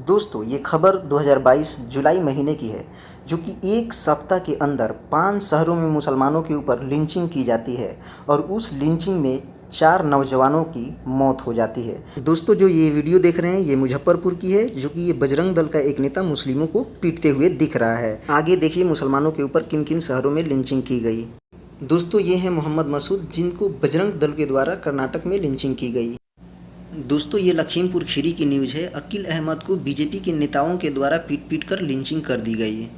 दोस्तों ये खबर 2022 जुलाई महीने की है, जो कि एक सप्ताह के अंदर 5 शहरों में मुसलमानों के ऊपर लिंचिंग की जाती है और उस लिंचिंग में 4 नौजवानों की मौत हो जाती है। दोस्तों जो ये वीडियो देख रहे हैं ये मुजफ्फरपुर की है, जो कि ये बजरंग दल का एक नेता मुस्लिमों को पीटते हुए दिख रहा है। आगे देखिए मुसलमानों के ऊपर किन किन शहरों में लिंचिंग की गई। दोस्तों ये हैं मोहम्मद मसूद, जिनको बजरंग दल के द्वारा कर्नाटक में लिंचिंग की गई। दोस्तों ये लखीमपुर खीरी की न्यूज़ है। अकील अहमद को बीजेपी के नेताओं के द्वारा पीट पीट कर लिंचिंग कर दी गई।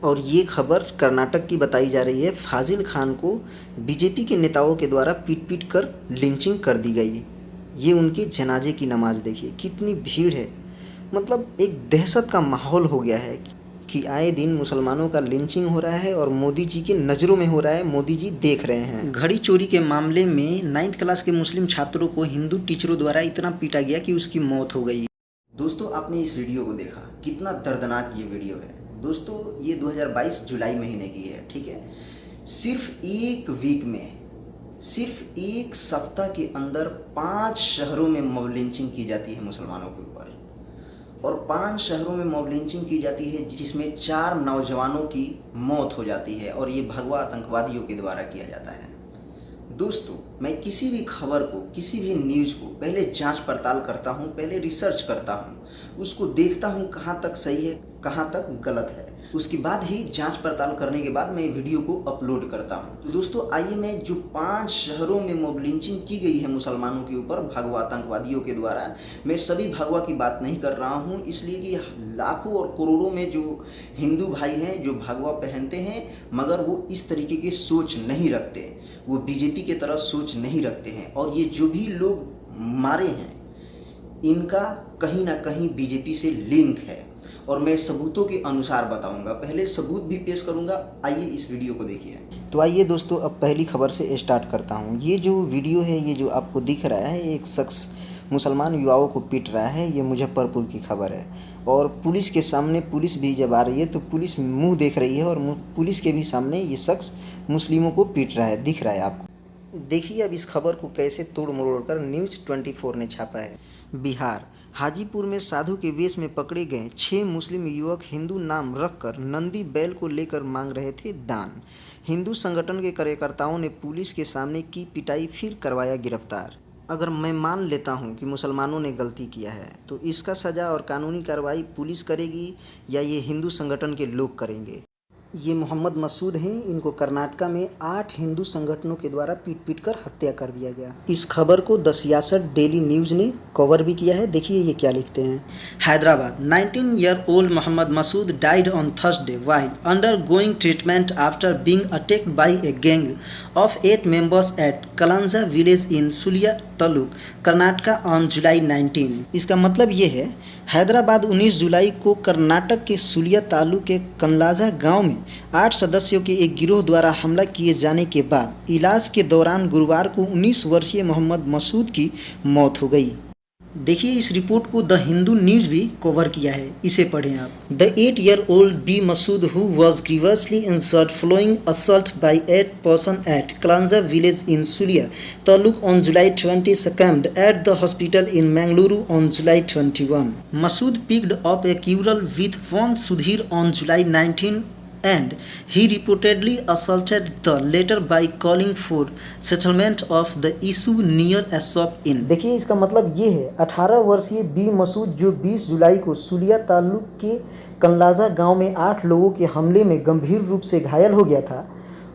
और ये खबर कर्नाटक की बताई जा रही है। फाजिल खान को बीजेपी के नेताओं के द्वारा पीट पीट कर लिंचिंग कर दी गई। ये उनके जनाजे की नमाज देखिए, कितनी भीड़ है। मतलब एक दहशत का माहौल हो गया है कि आए दिन मुसलमानों का लिंचिंग हो रहा है और मोदी जी की नज़रों में हो रहा है, मोदी जी देख रहे हैं। घड़ी चोरी के मामले में 9th क्लास के मुस्लिम छात्रों को हिंदू टीचरों द्वारा इतना पीटा गया कि उसकी मौत हो गई। दोस्तों आपने इस वीडियो को देखा, कितना दर्दनाक ये वीडियो है। दोस्तों ये 2022 जुलाई महीने की है, ठीक है। सिर्फ एक वीक में, सिर्फ एक सप्ताह के अंदर 5 शहरों में मॉब लिंचिंग की जाती है मुसलमानों के ऊपर, और 5 शहरों में मॉब लिंचिंग की जाती है जिसमें 4 नौजवानों की मौत हो जाती है, और ये भगवा आतंकवादियों के द्वारा किया जाता है। दोस्तों मैं किसी भी खबर को, किसी भी न्यूज़ को पहले जांच पड़ताल करता हूँ, पहले रिसर्च करता हूँ, उसको देखता हूँ कहाँ तक सही है कहाँ तक गलत है, उसके बाद ही जांच पड़ताल करने के बाद मैं वीडियो को अपलोड करता हूँ। तो दोस्तों आइए मैं जो 5 शहरों में मॉब लिंचिंग की गई है मुसलमानों के ऊपर भगवा आतंकवादियों के द्वारा, मैं सभी भगवा की बात नहीं कर रहा हूँ, इसलिए कि लाखों और करोड़ों में जो हिंदू भाई हैं जो भगवा पहनते हैं, मगर वो इस तरीके की सोच नहीं रखते, वो बीजेपी की तरह सोच नहीं रखते हैं। और ये जो भी लोग मारे हैं इनका कहीं ना कहीं बीजेपी से लिंक है, और मैं सबूतों के अनुसार बताऊंगा। पहले सबूत भी पेश करूंगा, आइए इस वीडियो को देखिए। तो आइए दोस्तों अब पहली खबर से स्टार्ट करता हूं। ये जो वीडियो है, ये जो आपको दिख रहा है, एक शख्स मुसलमान युवाओं को पीट रहा है। ये मुजफ्फरपुर की खबर है, और पुलिस के सामने पुलिस भी जब आ रही है तो पुलिस मुंह देख रही है, और पुलिस के भी सामने ये शख्स मुस्लिमों को पीट रहा है, दिख रहा है आपको। देखिए अब इस खबर को कैसे तोड़ मरोड़ कर न्यूज़ 24 ने छापा है। बिहार हाजीपुर में साधु के वेश में पकड़े गए 6 मुस्लिम युवक हिंदू नाम रखकर नंदी बैल को लेकर मांग रहे थे दान। हिंदू संगठन के कार्यकर्ताओं ने पुलिस के सामने की पिटाई, फिर करवाया गिरफ्तार। अगर मैं मान लेता हूं कि मुसलमानों ने गलती किया है, तो इसका सज़ा और कानूनी कार्रवाई पुलिस करेगी या ये हिंदू संगठन के लोग करेंगे। ये मोहम्मद मसूद हैं, इनको कर्नाटका में 8 हिंदू संगठनों के द्वारा पीट पीट कर हत्या कर दिया गया। इस खबर को द सियासत डेली न्यूज़ ने कवर भी किया है। देखिए ये क्या लिखते हैं। Hyderabad 19-year-old Mohammed Masood died on Thursday while undergoing treatment after being attacked by a gang of 8 members at Kalanza village in Sulia taluk Karnataka on July 19। इसका मतलब ये है, हैदराबाद 19 जुलाई को कर्नाटक के सुलिया तालुक के कनलाजा गांव में 8 सदस्यों के एक गिरोह द्वारा हमला किए जाने के बाद इलाज के दौरान गुरुवार को 19 वर्षीय मोहम्मद मसूद की मौत हो गई। देखिए इस रिपोर्ट को द हिंदू न्यूज़ भी कवर किया है, इसे पढ़ें आप। The 8-year-old B Masood who was grievously injured following assault by 8 person at Kalanja village in Sullia taluk on July 22 at the hospital in Mangaluru on July 21। Masood picked up a quarrel with one Sudhir on July 19 and he reportedly assaulted the latter by calling for settlement of the issue near a shop in। देखिए इसका मतलब ये है, 18 वर्षीय B Masood जो 20 जुलाई को सुलिया तालुक के कनलाजा गांव में 8 लोगों के हमले में गंभीर रूप से घायल हो गया था,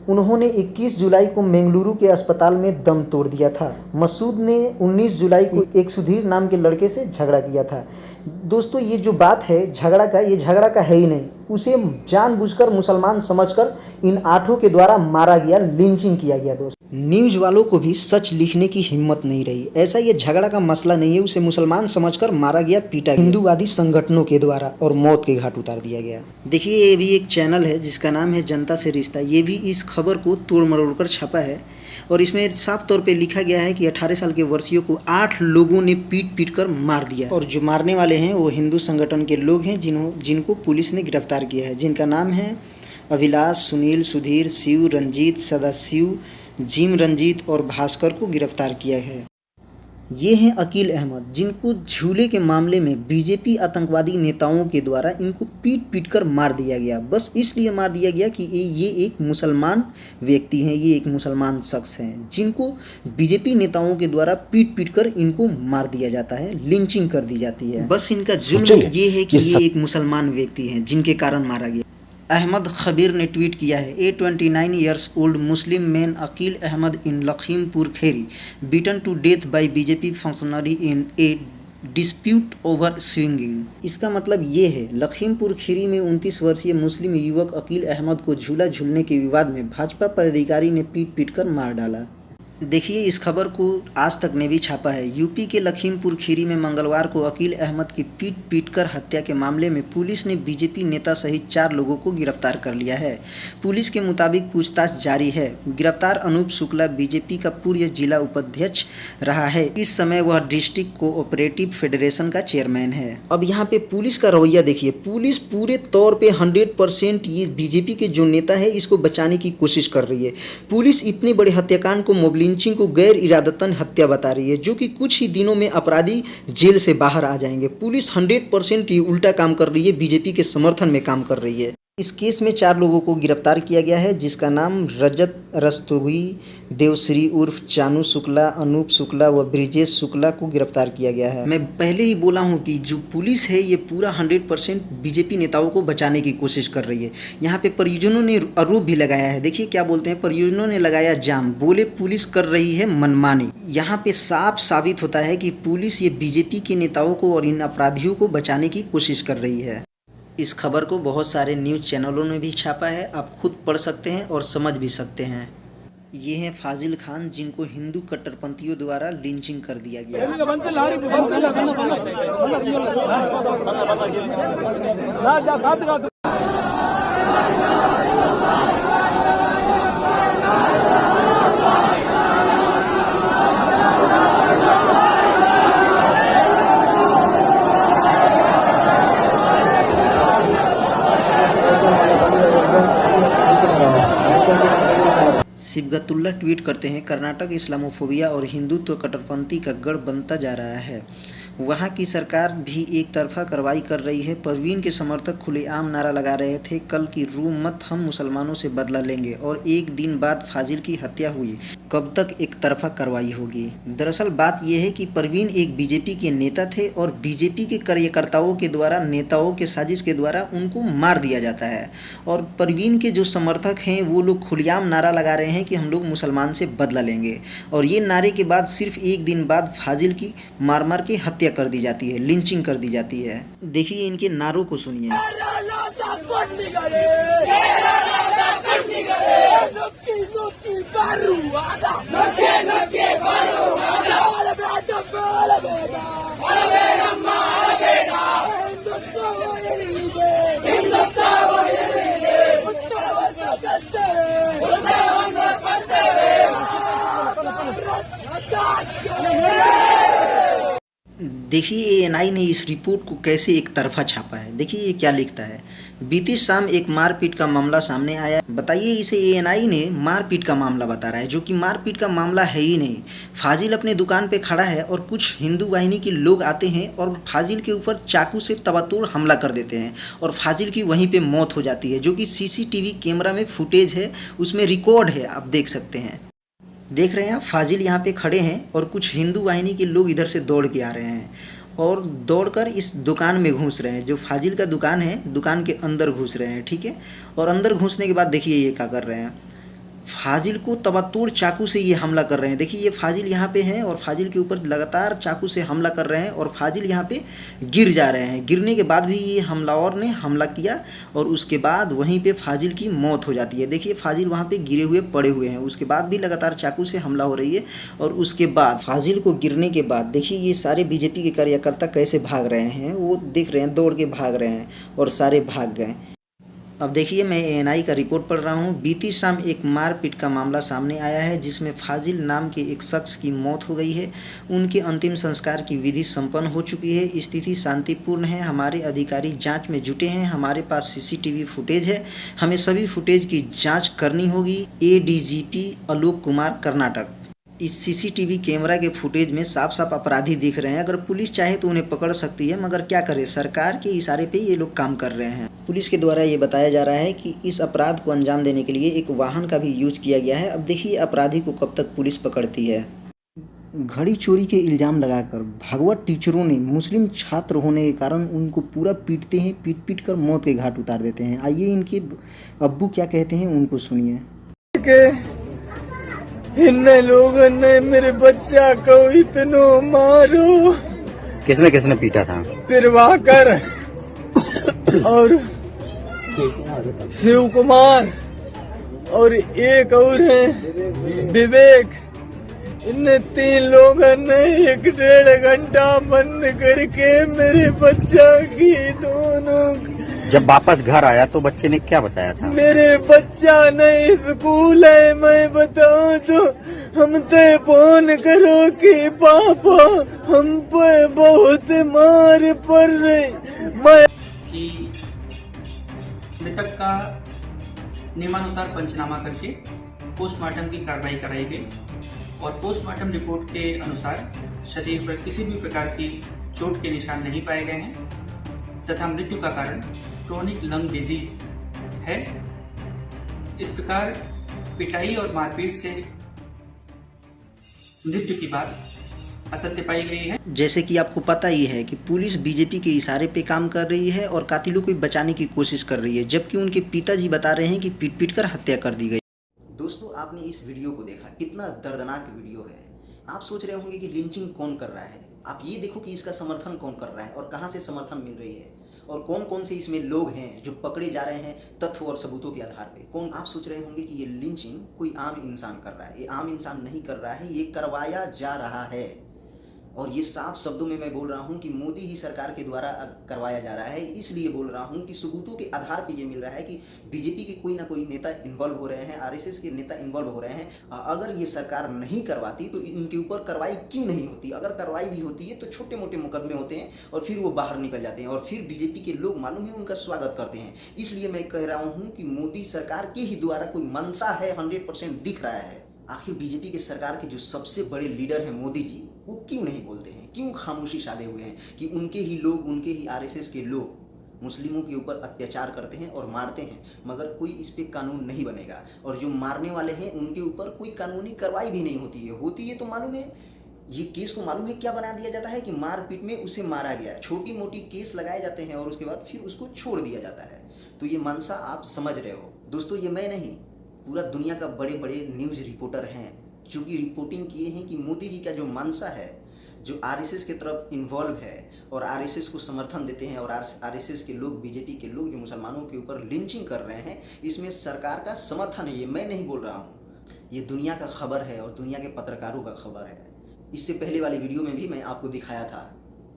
उन्होंने 21 जुलाई को बेंगलुरु के अस्पताल में दम तोड़ दिया था। मसूद ने 19 जुलाई को एक सुधीर नाम के लड़के से झगड़ा किया था। दोस्तों ये जो बात है झगड़ा का, ये झगड़ा का है ही नहीं, उसे जानबूझकर मुसलमान समझकर इन 8 के द्वारा मारा गया, लिंचिंग किया गया। दोस्तों न्यूज़ वालों को भी सच लिखने की हिम्मत नहीं रही। ऐसा ये झगड़ा का मसला नहीं है, उसे मुसलमान समझकर मारा गया, पीटा गया हिंदूवादी संगठनों के द्वारा और मौत के घाट उतार दिया गया। देखिए ये भी एक चैनल है जिसका नाम है जनता से रिश्ता, ये भी इस खबर को तोड़ मरोड़ कर छापा है, और इसमें साफ तौर पे लिखा गया है कि 18 साल के वर्षियों को 8 लोगों ने पीट पीट कर मार दिया, और जो मारने वाले हैं वो हिंदू संगठन के लोग हैं जिनको पुलिस ने गिरफ्तार किया है, जिनका नाम है अभिलाष, सुनील, सुधीर, शिव, रंजीत, सदाशिव, जिम रंजीत और भास्कर को गिरफ्तार किया है। ये हैं अकील अहमद, जिनको झूले के मामले में बीजेपी आतंकवादी नेताओं के द्वारा इनको पीट कर मार दिया गया। बस इसलिए मार दिया गया कि ये एक मुसलमान व्यक्ति हैं, ये एक मुसलमान शख्स हैं, जिनको बीजेपी नेताओं के द्वारा पीट कर इनको मार दिया जाता है, लिंचिंग कर दी जाती है। बस इनका जुल्म ये है कि ये एक मुसलमान व्यक्ति हैं जिनके कारण मारा गया। अहमद खबीर ने ट्वीट किया है, a 29 years old Muslim man Aqeel Ahmed in Lakhimpur Kheri beaten to death by BJP functionary in a dispute over swinging. इसका मतलब ये है, लखीमपुर खीरी में 29 वर्षीय मुस्लिम युवक अकील अहमद को झूला झूलने के विवाद में भाजपा पदाधिकारी ने पीट कर मार डाला। देखिए, इस खबर को आज तक ने भी छापा है। यूपी के लखीमपुर खीरी में मंगलवार को अकील अहमद की पीट कर हत्या के मामले में पुलिस ने बीजेपी नेता सहित 4 लोगों को गिरफ्तार कर लिया है। पुलिस के मुताबिक पूछताछ जारी है। गिरफ्तार अनूप शुक्ला बीजेपी का पूर्व जिला उपाध्यक्ष रहा है। इस समय वह डिस्ट्रिक्ट कोऑपरेटिव फेडरेशन का चेयरमैन है। अब यहाँ पे पुलिस का रवैया देखिए, पुलिस पूरे तौर पे 100% ये बीजेपी के जो नेता है इसको बचाने की कोशिश कर रही है। पुलिस इतने बड़े हत्याकांड को लिंचिंग को गैर इरादतन हत्या बता रही है, जो कि कुछ ही दिनों में अपराधी जेल से बाहर आ जाएंगे। पुलिस 100% ये उल्टा काम कर रही है, बीजेपी के समर्थन में काम कर रही है। इस केस में 4 लोगों को गिरफ्तार किया गया है, जिसका नाम रजत रस्तोगी, देवश्री उर्फ चानू शुक्ला, अनूप शुक्ला व ब्रिजेश शुक्ला को गिरफ्तार किया गया है। मैं पहले ही बोला हूं कि जो पुलिस है ये पूरा 100% बीजेपी नेताओं को बचाने की कोशिश कर रही है। यहाँ पे परिजनों ने आरोप भी लगाया है। देखिए क्या बोलते हैं, परिजनों ने लगाया जाम, बोले पुलिस कर रही है मनमानी। यहाँ पे साफ साबित होता है कि पुलिस ये बीजेपी के नेताओं को और इन अपराधियों को बचाने की कोशिश कर रही है। इस खबर को बहुत सारे न्यूज़ चैनलों ने भी छापा है, आप खुद पढ़ सकते हैं और समझ भी सकते हैं। ये हैं फाजिल खान, जिनको हिंदू कट्टरपंथियों द्वारा लिंचिंग कर दिया गया। सिबगतुल्ला ट्वीट करते हैं, कर्नाटक इस्लामोफोबिया और हिंदुत्व कट्टरपंथी का गढ़ बनता जा रहा है। वहाँ की सरकार भी एक तरफा कार्रवाई कर रही है। परवीन के समर्थक खुलेआम नारा लगा रहे थे, कल की रू मत, हम मुसलमानों से बदला लेंगे, और एक दिन बाद फाजिल की हत्या हुई। कब तक एक तरफा कार्रवाई होगी? दरअसल बात यह है कि परवीन एक बीजेपी के नेता थे और बीजेपी के कार्यकर्ताओं के द्वारा, नेताओं के साजिश के द्वारा उनको मार दिया जाता है। और परवीन के जो समर्थक हैं वो लोग खुलेआम नारा लगा रहे हैं कि हम लोग मुसलमान से बदला लेंगे, और ये नारे के बाद सिर्फ एक दिन बाद फाजिल की मार के हत्या कर दी जाती है, लिंचिंग कर दी जाती है। देखिए इनके नारों को सुनिए। देखिए एएनआई ने इस रिपोर्ट को कैसे एक तरफा छापा है। देखिए ये क्या लिखता है, बीती शाम एक मारपीट का मामला सामने आया। बताइए, इसे एएनआई ने मारपीट का मामला बता रहा है, जो कि मारपीट का मामला है ही नहीं। फाजिल अपने दुकान पे खड़ा है और कुछ हिंदू वाहिनी के लोग आते हैं और फाजिल के ऊपर चाकू से तबातोड़ हमला कर देते हैं और फाजिल की वहीं पे मौत हो जाती है, जो कि सीसीटीवी कैमरा में फुटेज है, उसमें रिकॉर्ड है, आप देख सकते हैं। देख रहे हैं आप, फाजिल यहाँ पे खड़े हैं और कुछ हिंदू वाहिनी के लोग इधर से दौड़ के आ रहे हैं और दौड़कर इस दुकान में घुस रहे हैं। जो फाजिल का दुकान है, दुकान के अंदर घुस रहे हैं, ठीक है। और अंदर घुसने के बाद देखिए ये क्या कर रहे हैं, फाजिल को तबातोड़ चाकू से ये हमला कर रहे हैं। देखिए ये फाजिल यहाँ पे हैं और फाजिल के ऊपर लगातार चाकू से हमला कर रहे हैं और फाजिल यहाँ पे गिर जा रहे हैं। गिरने के बाद भी ये हमलावर ने हमला किया और उसके बाद वहीं पे फाजिल की मौत हो जाती है। देखिए फाजिल वहाँ पे गिरे हुए पड़े हुए हैं, उसके बाद भी लगातार चाकू से हमला हो रही है। और उसके बाद फाजिल को गिरने के बाद देखिए ये सारे बीजेपी के कार्यकर्ता कैसे भाग रहे हैं, वो देख रहे हैं, दौड़ के भाग रहे हैं और सारे भाग गए। अब देखिए मैं एएनआई का रिपोर्ट पढ़ रहा हूँ। बीती शाम एक मारपीट का मामला सामने आया है, जिसमें फाजिल नाम के एक शख्स की मौत हो गई है। उनके अंतिम संस्कार की विधि संपन्न हो चुकी है। स्थिति शांतिपूर्ण है। हमारे अधिकारी जांच में जुटे हैं। हमारे पास सीसीटीवी फुटेज है। हमें सभी फुटेज की जांच करनी होगी। एडीजीपी आलोक कुमार, कर्नाटक। इस सीसीटीवी कैमरा के फुटेज में साफ साफ अपराधी दिख रहे हैं। अगर पुलिस चाहे तो उन्हें पकड़ सकती है, मगर क्या करे, सरकार के इशारे पे ये लोग काम कर रहे हैं। पुलिस के द्वारा ये बताया जा रहा है कि इस अपराध को अंजाम देने के लिए एक वाहन का भी यूज किया गया है। अब देखिए अपराधी को कब तक पुलिस पकड़ती है। घड़ी चोरी के इल्ज़ाम लगाकर भागवत टीचरों ने मुस्लिम छात्र होने के कारण उनको पूरा पीटते हैं, पीट पीट कर मौत के घाट उतार देते हैं। आइए इनके अब्बू क्या कहते हैं उनको सुनिए। इन लोगों ने मेरे बच्चा को इतना मारो। किसने किसने पीटा था? प्रभाकर और शिव कुमार और एक और है विवेक। इन 3 लोगों ने 1-1.5 घंटा बंद करके मेरे बच्चा की दोनों। जब वापस घर आया तो बच्चे ने क्या बताया था? मेरे बच्चा नहीं स्कूल है, मैं बताऊं तो हम ते फोन करो कि पापा हम पे बहुत मार पड़ रही। मैं कि मृतक का नियमानुसार पंचनामा करके पोस्टमार्टम की कार्रवाई कराई गई और पोस्टमार्टम रिपोर्ट के अनुसार शरीर पर किसी भी प्रकार की चोट के निशान नहीं पाए गए हैं तथा मृत्यु का कारण क्रोनिक लंग डिजीज है। इस प्रकार पिटाई और मारपीट से मृत्यु की बात असत्य पाई गई है। जैसे कि आपको पता ही है कि पुलिस बीजेपी के इशारे पे काम कर रही है और कातिलों को बचाने की कोशिश कर रही है, जबकि उनके पिताजी बता रहे हैं कि पीट पीट कर हत्या कर दी गई। दोस्तों आपने इस वीडियो को देखा, कितना दर्दनाक वीडियो है। आप सोच रहे होंगे कि लिंचिंग कौन कर रहा है। आप ये देखो कि इसका समर्थन कौन कर रहा है और कहाँ से समर्थन मिल रही है और कौन कौन से इसमें लोग हैं जो पकड़े जा रहे हैं तथ्य और सबूतों के आधार पे। कौन आप सोच रहे होंगे कि ये लिंचिंग कोई आम इंसान कर रहा है। ये आम इंसान नहीं कर रहा है, ये करवाया जा रहा है। और ये साफ शब्दों में मैं बोल रहा हूँ कि मोदी ही सरकार के द्वारा करवाया जा रहा है। इसलिए बोल रहा हूँ कि सबूतों के आधार पे ये मिल रहा है कि बीजेपी के कोई ना कोई नेता इन्वॉल्व हो रहे हैं, आरएसएस के नेता इन्वॉल्व हो रहे हैं। अगर ये सरकार नहीं करवाती तो इनके ऊपर कार्रवाई क्यों नहीं होती। अगर कार्रवाई भी होती है तो छोटे मोटे मुकदमे होते हैं और फिर वो बाहर निकल जाते हैं और फिर बीजेपी के लोग मालूम है उनका स्वागत करते हैं। इसलिए मैं कह रहा हूँ कि मोदी सरकार के ही द्वारा कोई मंशा है, 100% दिख रहा है। आखिर बीजेपी के सरकार के जो सबसे बड़े लीडर हैं मोदी जी, वो क्यों नहीं बोलते हैं, क्यों खामोशी साधे हुए हैं कि उनके ही लोग, उनके ही आरएसएस के लोग मुस्लिमों के ऊपर अत्याचार करते हैं और मारते हैं, मगर कोई इस पे कानून नहीं बनेगा। और जो मारने वाले हैं उनके ऊपर कोई कानूनी कार्रवाई भी नहीं होती है। होती है तो मालूम है ये केस को मालूम है क्या बना दिया जाता है कि मारपीट में उसे मारा गया। छोटी मोटी केस लगाए जाते हैं और उसके बाद फिर उसको छोड़ दिया जाता है। तो ये मंशा आप समझ रहे हो। दोस्तों ये मैं नहीं, पूरा दुनिया का बड़े बड़े न्यूज़ रिपोर्टर हैं जो कि रिपोर्टिंग किए हैं कि मोदी जी का जो मंशा है, जो आरएसएस की तरफ इन्वॉल्व है और आरएसएस को समर्थन देते हैं और आरएसएस के लोग, बीजेपी के लोग जो मुसलमानों के ऊपर लिंचिंग कर रहे हैं, इसमें सरकार का समर्थन है। ये मैं नहीं बोल रहा हूँ, ये दुनिया का खबर है और दुनिया के पत्रकारों का खबर है। इससे पहले वाली वीडियो में भी मैं आपको दिखाया था,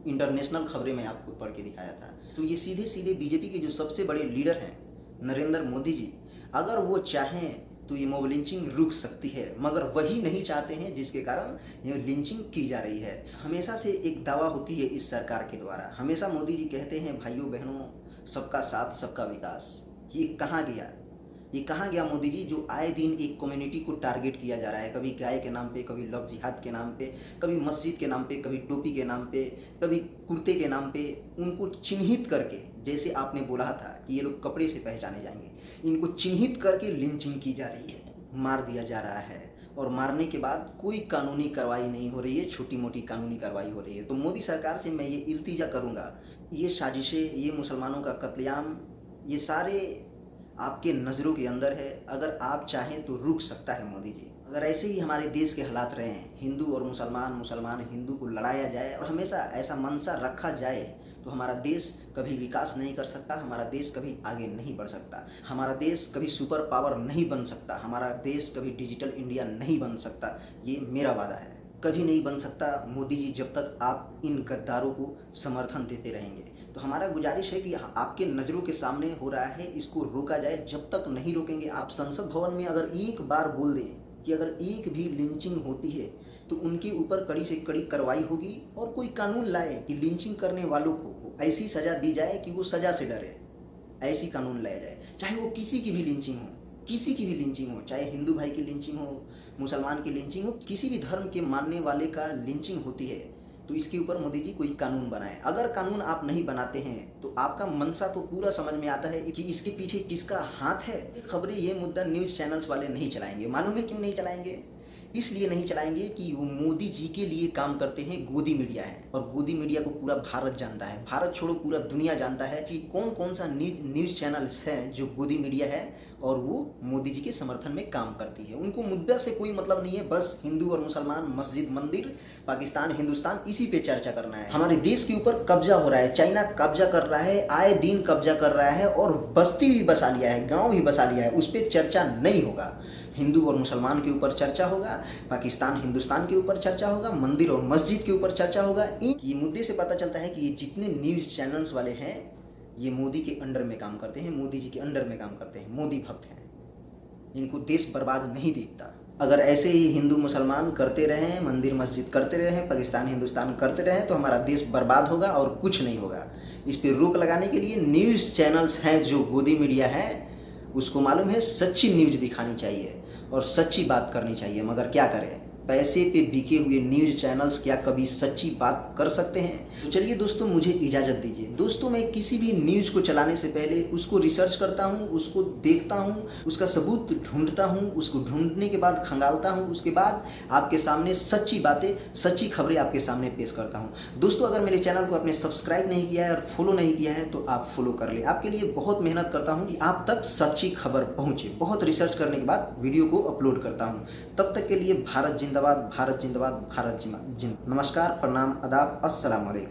इंटरनेशनल खबरें मैं आपको पढ़ के दिखाया था। तो ये सीधे सीधे बीजेपी के जो सबसे बड़े लीडर हैं नरेंद्र मोदी जी, अगर वो चाहें तो ये मॉब लिंचिंग रुक सकती है, मगर वही नहीं चाहते हैं जिसके कारण ये लिंचिंग की जा रही है। हमेशा से एक दावा होती है इस सरकार के द्वारा, हमेशा मोदी जी कहते हैं भाइयों बहनों सबका साथ सबका विकास। ये कहाँ गया, ये कहाँ गया मोदी जी जो आए दिन एक कम्युनिटी को टारगेट किया जा रहा है। कभी गाय के नाम पे, कभी लव जिहाद के नाम पे, कभी मस्जिद के नाम पे, कभी टोपी के नाम पे, कभी कुर्ते के नाम पे, उनको चिन्हित करके, जैसे आपने बोला था कि ये लोग कपड़े से पहचाने जाएंगे, इनको चिन्हित करके लिंचिंग की जा रही है, मार दिया जा रहा है। और मारने के बाद कोई कानूनी कार्रवाई नहीं हो रही है, छोटी मोटी कानूनी कार्रवाई हो रही है। तो मोदी सरकार से मैं ये इल्तिजा करूँगा, ये साजिशें, ये मुसलमानों का कत्लेआम, ये सारे आपके नज़रों के अंदर है। अगर आप चाहें तो रुक सकता है मोदी जी। अगर ऐसे ही हमारे देश के हालात रहे हैं, हिंदू और मुसलमान, मुसलमान हिंदू को लड़ाया जाए और हमेशा ऐसा मंशा रखा जाए, तो हमारा देश कभी विकास नहीं कर सकता, हमारा देश कभी आगे नहीं बढ़ सकता, हमारा देश कभी सुपर पावर नहीं बन सकता, हमारा देश कभी डिजिटल इंडिया नहीं बन सकता। ये मेरा वादा है, कभी नहीं बन सकता मोदी जी जब तक आप इन गद्दारों को समर्थन देते रहेंगे। तो हमारा गुजारिश है कि आपके नज़रों के सामने हो रहा है, इसको रोका जाए। जब तक नहीं रोकेंगे, आप संसद भवन में अगर एक बार बोल दें कि अगर एक भी लिंचिंग होती है तो उनके ऊपर कड़ी से कड़ी कार्रवाई होगी और कोई कानून लाए कि लिंचिंग करने वालों को ऐसी सज़ा दी जाए कि वो सज़ा से डरे। ऐसी कानून लाया जाए, चाहे वो किसी की भी लिंचिंग हो, किसी की भी लिंचिंग हो, चाहे हिंदू भाई की लिंचिंग हो, मुसलमान की लिंचिंग हो, किसी भी धर्म के मानने वाले का लिंचिंग होती है, तो इसके ऊपर मोदी जी कोई कानून बनाए। अगर कानून आप नहीं बनाते हैं तो आपका मंशा तो पूरा समझ में आता है कि इसके पीछे किसका हाथ है। खबरें ये मुद्दा न्यूज़ चैनल्स वाले नहीं चलाएंगे। मालूम है क्यों नहीं चलाएंगे? इसलिए नहीं चलाएंगे कि वो मोदी जी के लिए काम करते हैं। गोदी मीडिया है और गोदी मीडिया को पूरा भारत जानता है, भारत छोड़ो पूरा दुनिया जानता है कि कौन कौन सा न्यूज़ चैनल्स हैं जो गोदी मीडिया है और वो मोदी जी के समर्थन में काम करती है। उनको मुद्दा से कोई मतलब नहीं है, बस हिंदू और मुसलमान, मस्जिद, मंदिर, पाकिस्तान, हिंदुस्तान, इसी पे चर्चा करना है। हमारे देश के ऊपर कब्जा हो रहा है, चाइना कब्जा कर रहा है, आए दिन कब्जा कर रहा है और बस्ती भी बसा लिया है, गाँव भी बसा लिया है। उस पर चर्चा नहीं होगा। हिंदू और मुसलमान के ऊपर चर्चा होगा, पाकिस्तान, हिंदुस्तान के ऊपर चर्चा होगा, मंदिर और मस्जिद के ऊपर चर्चा होगा। ये मुद्दे से पता चलता है कि ये जितने न्यूज़ चैनल्स वाले हैं ये मोदी के अंडर में काम करते हैं, मोदी जी के अंडर में काम करते हैं, मोदी भक्त हैं। इनको देश बर्बाद नहीं दिखता। अगर ऐसे ही हिंदू मुसलमान करते रहें, मंदिर मस्जिद करते रहें, पाकिस्तान हिंदुस्तान करते रहें तो हमारा देश बर्बाद होगा और कुछ नहीं होगा। इस पर रोक लगाने के लिए न्यूज़ चैनल्स हैं जो गोदी मीडिया है, उसको मालूम है सच्ची न्यूज़ दिखानी चाहिए और सच्ची बात करनी चाहिए। मगर क्या करें, पैसे पे बिके हुए न्यूज़ चैनल्स क्या कभी सच्ची बात कर सकते हैं? तो चलिए दोस्तों, मुझे इजाज़त दीजिए। दोस्तों, मैं किसी भी न्यूज़ को चलाने से पहले उसको रिसर्च करता हूँ, उसको देखता हूँ, उसका सबूत ढूंढता हूँ, उसको ढूंढने के बाद खंगालता हूँ, उसके बाद आपके सामने सच्ची बातें, सच्ची खबरें आपके सामने पेश करता हूँ। दोस्तों, अगर मेरे चैनल को आपने सब्सक्राइब नहीं किया है और फॉलो नहीं किया है तो आप फॉलो कर ले। आपके लिए बहुत मेहनत करता हूँ कि आप तक सच्ची खबर पहुँचे। बहुत रिसर्च करने के बाद वीडियो को अपलोड करता हूँ। तब तक के लिए भारत जिंदाबाद, भारत जिंदाबाद, भारत जिंदाबाद। नमस्कार, प्रणाम, आदाब, अस्सलाम वालेकुम।